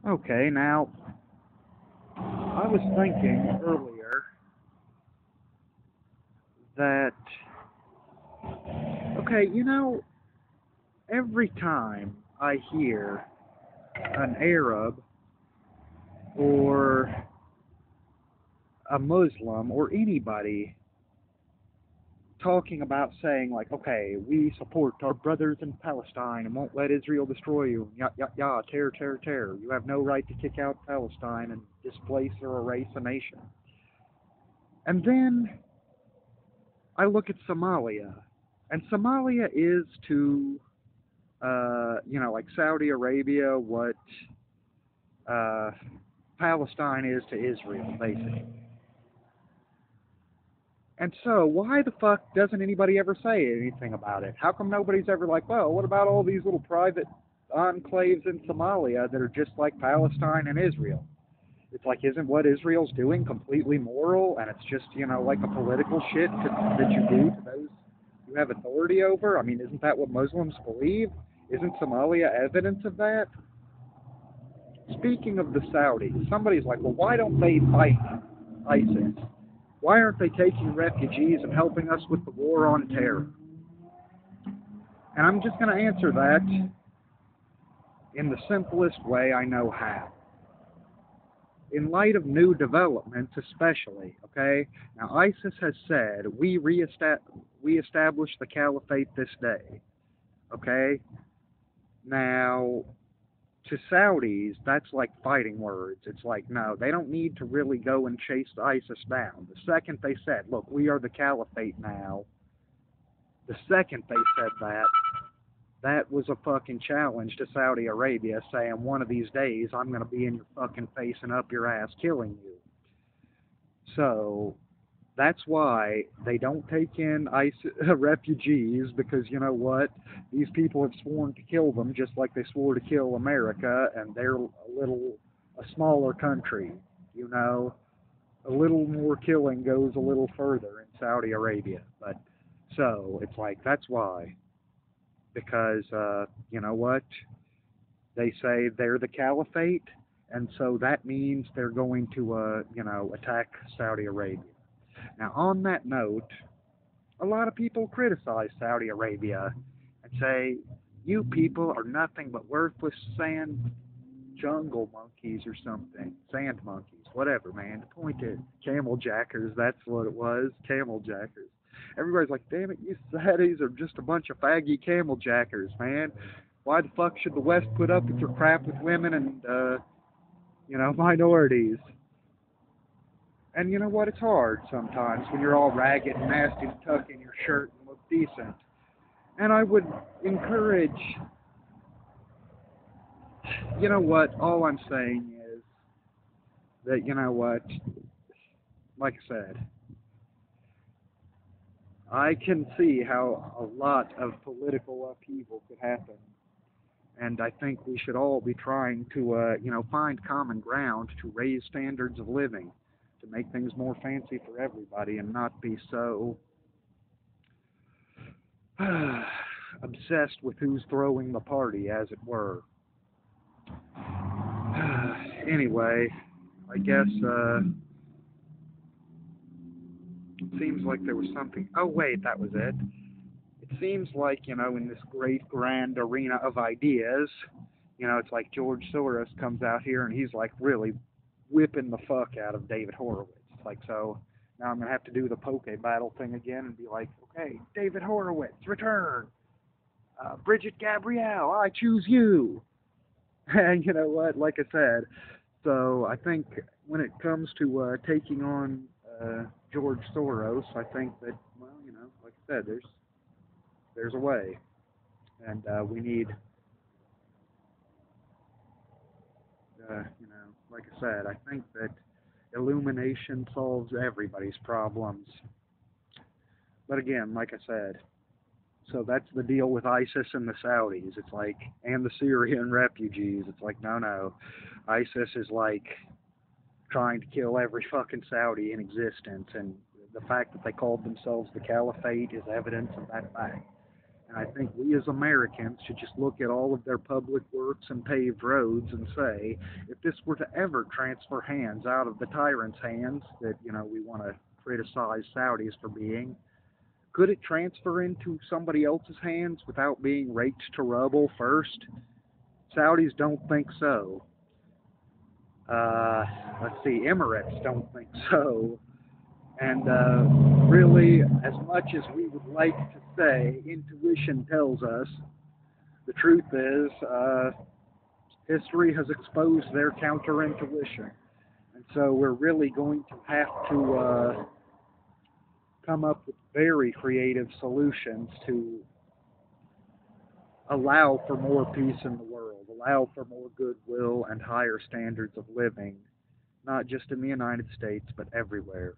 Okay, now, I was thinking earlier that, okay, every time I hear an Arab or a Muslim or anybody talking about saying, like, okay, we support our brothers in Palestine and won't let Israel destroy you, yah, yah, yah, tear, tear, tear. You have no right to kick out Palestine and displace or erase a nation. And then I look at Somalia, and Somalia is to, like Saudi Arabia, what uh, Palestine is to Israel, basically. And so, why the fuck doesn't anybody ever say anything about it? How come nobody's ever like, well, what about all these little private enclaves in Somalia that are just like Palestine and Israel? It's like, isn't what Israel's doing completely moral? And it's just, like a political shit that you do to those you have authority over? I mean, isn't that what Muslims believe? Isn't Somalia evidence of that? Speaking of the Saudis, somebody's like, well, why don't they fight ISIS? Why aren't they taking refugees and helping us with the war on terror? And I'm just going to answer that in the simplest way I know how. In light of new developments, especially, okay? Now, ISIS has said, we establish the caliphate this day, okay? Now, to Saudis, that's like fighting words. It's like, no, they don't need to really go and chase ISIS down. The second they said, look, we are the caliphate now, the second they said that, that was a fucking challenge to Saudi Arabia saying one of these days I'm going to be in your fucking face and up your ass killing you. So that's why they don't take in refugees because you know what? These people have sworn to kill them just like they swore to kill America, and they're a smaller country. You know, a little more killing goes a little further in Saudi Arabia. But so it's like that's why because you know what? They say they're the caliphate, and so that means they're going to attack Saudi Arabia. Now, on that note, a lot of people criticize Saudi Arabia and say, you people are nothing but worthless sand jungle monkeys or something. Sand monkeys, whatever, man. The point is, camel jackers, that's what it was. Camel jackers. Everybody's like, damn it, you Saudis are just a bunch of faggy camel jackers, man. Why the fuck should the West put up with your crap with women and, minorities? And you know what? It's hard sometimes when you're all ragged and nasty to tuck in your shirt and look decent. And I would encourage, you know what? All I'm saying is that, you know what? Like I said, I can see how a lot of political upheaval could happen. And I think we should all be trying to, find common ground to raise standards of living, to make things more fancy for everybody and not be so obsessed with who's throwing the party, as it were. Anyway, I guess it seems like there was something. Oh, wait, that was it. It seems like, in this great grand arena of ideas, it's like George Soros comes out here and he's like really whipping the fuck out of David Horowitz. It's like, so now I'm going to have to do the poke battle thing again and be like, okay, David Horowitz, return. Bridget Gabrielle, I choose you. And you know what? Like I said, so I think when it comes to taking on George Soros, I think that like I said, there's a way, and we need, like I said, I think that illumination solves everybody's problems. But again, like I said, so that's the deal with ISIS and the Saudis. It's like, and the Syrian refugees. It's like, no, no. ISIS is like trying to kill every fucking Saudi in existence, and the fact that they called themselves the Caliphate is evidence of that fact. And I think we as Americans should just look at all of their public works and paved roads and say, if this were to ever transfer hands out of the tyrant's hands that, we want to criticize Saudis for being, could it transfer into somebody else's hands without being raked to rubble first? Saudis don't think so. Let's see, Emirates don't think so. And really, as much as we would like to say, intuition tells us, the truth is, history has exposed their counterintuition. And so we're really going to have to come up with very creative solutions to allow for more peace in the world, allow for more goodwill and higher standards of living, not just in the United States, but everywhere.